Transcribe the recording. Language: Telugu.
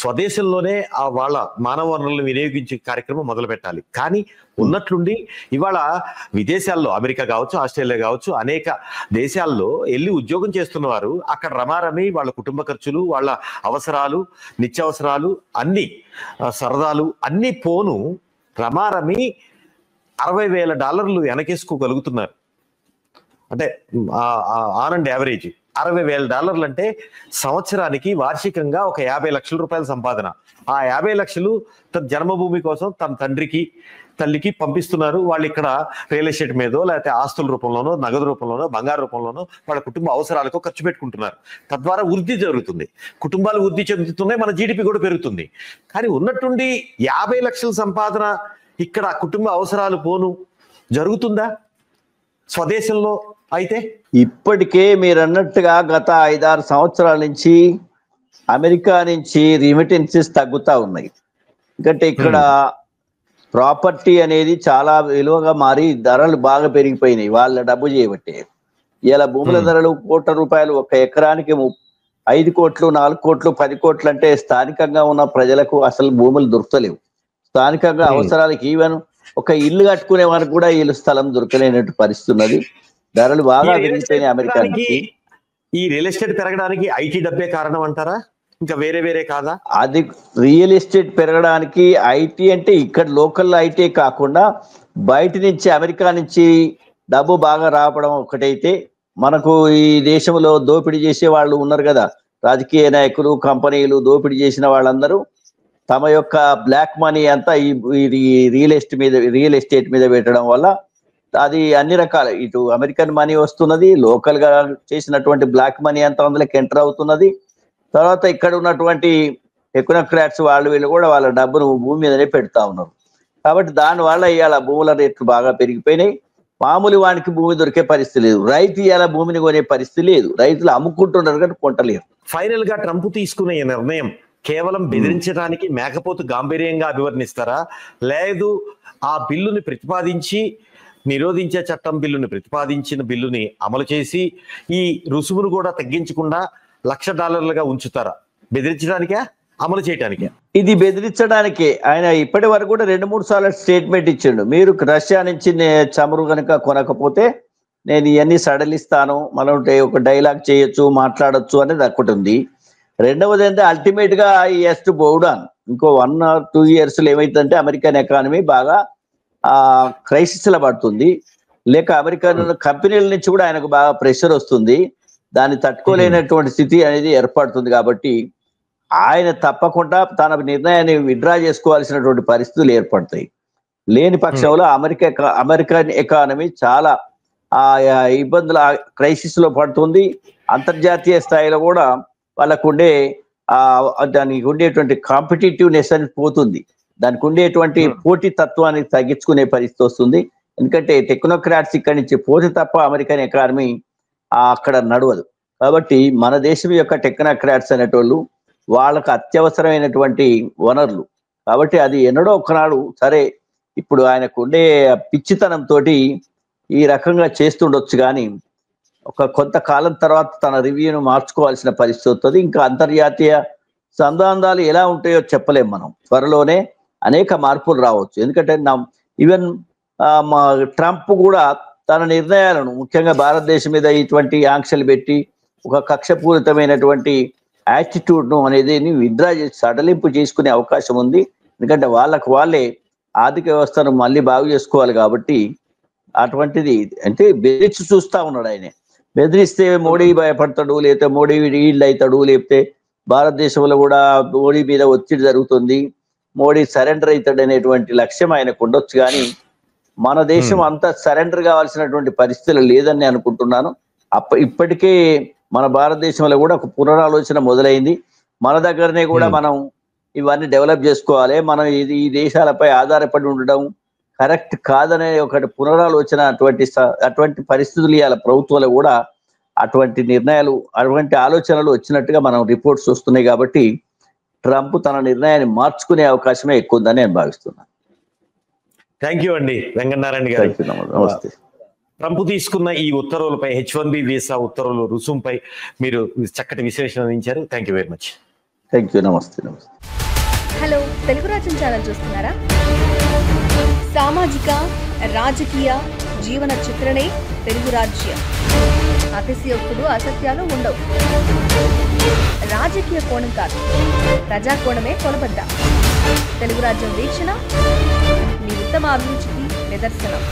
స్వదేశంలోనే ఆ వాళ్ళ మానవ వనరులను వినియోగించే కార్యక్రమం మొదలు పెట్టాలి. కానీ ఉన్నట్లుండి ఇవాళ విదేశాల్లో అమెరికా కావచ్చు, ఆస్ట్రేలియా కావచ్చు, అనేక దేశాల్లో వెళ్ళి ఉద్యోగం చేస్తున్నవారు అక్కడ రమారమి వాళ్ళ కుటుంబ ఖర్చులు, వాళ్ళ అవసరాలు, నిత్యావసరాలు అన్ని సరదాలు అన్ని పోను రమారమి $60,000 వెనకేసుకోగలుగుతున్నారు. అంటే ఆన్ అండ్ యావరేజ్ $60,000 అంటే సంవత్సరానికి వార్షికంగా ఒక 50 లక్షల రూపాయల సంపాదన. ఆ 50 లక్షలు తన జన్మభూమి కోసం తన తండ్రికి తల్లికి పంపిస్తున్నారు. వాళ్ళు ఇక్కడ రియల్ ఎస్టేట్ మీదో లేకపోతే ఆస్తుల రూపంలోనో, నగదు రూపంలోనో, బంగారు రూపంలోనో వాళ్ళ కుటుంబ అవసరాలకు ఖర్చు పెట్టుకుంటున్నారు. తద్వారా వృద్ధి జరుగుతుంది, కుటుంబాలు వృద్ధి చెందుతున్నాయి, మన జీడిపి కూడా పెరుగుతుంది. కానీ ఉన్నట్టుండి 50 లక్షల సంపాదన ఇక్కడ కుటుంబ అవసరాలు పోను జరుగుతుందా స్వదేశంలో? అయితే ఇప్పటికే మీరు అన్నట్టుగా గత 5-6 సంవత్సరాల నుంచి అమెరికా నుంచి రిమిటెన్సెస్ తగ్గుతా ఉన్నాయి. ఎందుకంటే ఇక్కడ ప్రాపర్టీ అనేది చాలా విలువగా మారి ధరలు బాగా పెరిగిపోయినాయి వాళ్ళ డబ్బు చేయబట్టే. ఇలా భూముల ధరలు ₹1,00,00,000, ఒక ఎకరానికి 5 కోట్లు, 4 కోట్లు, 10 కోట్లు అంటే స్థానికంగా ఉన్న ప్రజలకు అసలు భూములు దొరకలేవు. స్థానికంగా అవసరాలకు ఈవెన్ ఒక ఇల్లు కట్టుకునే వారికి కూడా ఇల్లు స్థలం దొరకలేనట్టు పరిస్థితి ఉన్నది. ధరలు బాగా పెరిగిపోయినాయి అమెరికాకి. ఈ రియల్ ఎస్టేట్ పెరగడానికి ఐటీ డబ్బే కారణం అంటారా, ఇంకా వేరే వేరే కాదా? అది రియల్ ఎస్టేట్ పెరగడానికి ఐటీ అంటే ఇక్కడ లోకల్ ఐటీ కాకుండా బయట నుంచి అమెరికా నుంచి డబ్బు బాగా రావడం ఒకటైతే, మనకు ఈ దేశంలో దోపిడీ చేసే వాళ్ళు ఉన్నారు కదా, రాజకీయ నాయకులు, కంపెనీలు దోపిడీ చేసిన వాళ్ళందరూ తమ యొక్క బ్లాక్ మనీ అంతా ఈ రియల్ ఎస్టేట్ మీద పెట్టడం వల్ల అది అన్ని రకాల ఇటు అమెరికన్ మనీ వస్తున్నది, లోకల్ గా చేసినటువంటి బ్లాక్ మనీ అంతా అందులోకి ఎంటర్ అవుతున్నది. తర్వాత ఇక్కడ ఉన్నటువంటి టెక్నోక్రాట్స్ వీళ్ళు కూడా వాళ్ళ డబ్బును భూమి మీదనే పెడతా ఉన్నారు. కాబట్టి దానివల్ల ఇవాళ భూముల రేట్లు బాగా పెరిగిపోయినాయి. మామూలు వానికి భూమి దొరికే పరిస్థితి లేదు. రైతు ఇవాళ భూమిని కొనే పరిస్థితి లేదు. రైతులు అమ్ముకుంటున్నారు కానీ కొంటలేరు. ఫైనల్ గా ట్రంప్ తీసుకునే ఈ నిర్ణయం కేవలం బెదిరించడానికి మేకపోతు గాంభీర్యంగా అభివర్ణిస్తారా, లేదు ఆ బిల్లుని ప్రతిపాదించి నిరోధించే చట్టం బిల్లుని ప్రతిపాదించిన బిల్లుని అమలు చేసి ఈ రుసుమును కూడా తగ్గించకుండా $1,00,000 ఉంచుతారా? బెదిరించడానికే, అమలు చేయడానికే? ఇది బెదిరించడానికే. ఆయన ఇప్పటి వరకు కూడా 2-3 సార్లు స్టేట్మెంట్ ఇచ్చిండు, మీరు రష్యా నుంచి చమురు కనుక కొనకపోతే నేను ఇవన్నీ సడలిస్తాను, మనం ఒక డైలాగ్ చేయొచ్చు, మాట్లాడొచ్చు అనేది ఒకటి ఉంది. రెండవది అంటే అల్టిమేట్ గా ఈ హెస్ టు గో డౌన్. ఇంకో 1 or 2 years ఏమైతుందంటే అమెరికన్ ఎకానమీ బాగా క్రైసిస్ లో పడుతుంది. లేక అమెరికన్ కంపెనీల నుంచి కూడా ఆయనకు బాగా ప్రెషర్ వస్తుంది. దాన్ని తట్టుకోలేనటువంటి స్థితి అనేది ఏర్పడుతుంది. కాబట్టి ఆయన తప్పకుండా తన నిర్ణయాన్ని విత్డ్రా చేసుకోవాల్సినటువంటి పరిస్థితులు ఏర్పడతాయి. లేని పక్షంలో అమెరికన్ ఎకానమీ చాలా ఇబ్బందుల క్రైసిస్ లో పడుతుంది. అంతర్జాతీయ స్థాయిలో కూడా వాళ్ళకు ఉండే దానికి ఉండేటువంటి కాంపిటేటివ్నెస్ అనేది పోతుంది. దానికి ఉండేటువంటి పోటీ తత్వాన్ని తగ్గించుకునే పరిస్థితి వస్తుంది. ఎందుకంటే టెక్నోక్రాట్స్ ఇక్కడి నుంచి పోతే తప్ప అమెరికన్ ఎకానమీ అక్కడ నడవదు. కాబట్టి మన దేశం యొక్క టెక్నోక్రాట్స్ అనేటోళ్ళు వాళ్ళకు అత్యవసరమైనటువంటి వనరులు. కాబట్టి అది ఎన్నడో ఒకనాడు సరే, ఇప్పుడు ఆయనకు ఉండే పిచ్చితనంతో ఈ రకంగా చేస్తుండొచ్చు, కానీ కొంతకాలం తర్వాత తన రివ్యూను మార్చుకోవాల్సిన పరిస్థితి వస్తుంది. ఇంకా అంతర్జాతీయ సంబంధాలు ఎలా ఉంటాయో చెప్పలేం మనం. త్వరలోనే అనేక మార్పులు రావచ్చు. ఎందుకంటే ఈవెన్ ట్రంప్ కూడా తన నిర్ణయాలను ముఖ్యంగా భారతదేశం మీద ఇటువంటి ఆంక్షలు పెట్టి ఒక కక్షపూరితమైనటువంటి యాటిట్యూడ్ ను అనేది విత్డ్రా చేసి సడలింపు చేసుకునే అవకాశం ఉంది. ఎందుకంటే వాళ్ళే ఆర్థిక వ్యవస్థను మళ్ళీ బాగు చేసుకోవాలి. కాబట్టి అటువంటిది అంటే బెదిరించి చూస్తా ఉన్నాడు. ఆయన బెదిరిస్తే మోడీ భయపడతాడు, లేకపోతే మోడీ ఈల్డ్ అవుతాడు, లేకపోతే భారతదేశంలో కూడా మోడీ మీద ఒత్తిడి జరుగుతుంది, మోడీ సరెండర్ అవుతాడు అనేటువంటి లక్ష్యం ఆయనకు ఉండొచ్చు. కానీ మన దేశం అంతా సరెండర్ కావాల్సినటువంటి పరిస్థితులు లేదని అనుకుంటున్నాను. ఇప్పటికే మన భారతదేశంలో కూడా ఒక పునరాలోచన మొదలైంది. మన దగ్గరనే కూడా మనం ఇవన్నీ డెవలప్ చేసుకోవాలి. మనం ఈ దేశాలపై ఆధారపడి ఉండడం కరెక్ట్ కాదనే ఒకటి పునరాలోచన అటువంటి పరిస్థితులు ఇవాళ ప్రభుత్వాలు కూడా అటువంటి నిర్ణయాలు, అటువంటి ఆలోచనలు వచ్చినట్టుగా మనం రిపోర్ట్స్ వస్తున్నాయి. కాబట్టి ట్రంప్ తన నిర్ణయాన్ని మార్చుకునే అవకాశమే ఎక్కువ ఉందని నేను భావిస్తున్నాను. థ్యాంక్ యూ అండి వెంకటనారాయణ గారు. నమస్తే. ట్రంప్ తీసుకున్న ఈ ఉత్తర్వులపై, H-1B వీసా ఉత్తర్వులు రుసుముపై మీరు చక్కటి విశ్లేషణ అందించారు. Thank you very much. Thank you. నమస్తే. హలో, తెలుగు రాజ్యం ఛానల్ చూస్తున్నారా? సామాజిక రాజకీయ జీవన చిత్రణే తెలుగు రాజ్యం. అతిశయోక్తులు అసత్యాలు ఉండవు. రాజకీయ కోణం కాదు, ప్రజా కోణమే కొలబద్ద. తెలుగు రాజ్యం వీక్షణ మీ ఉత్తమ అభిరుచికి నిదర్శనం.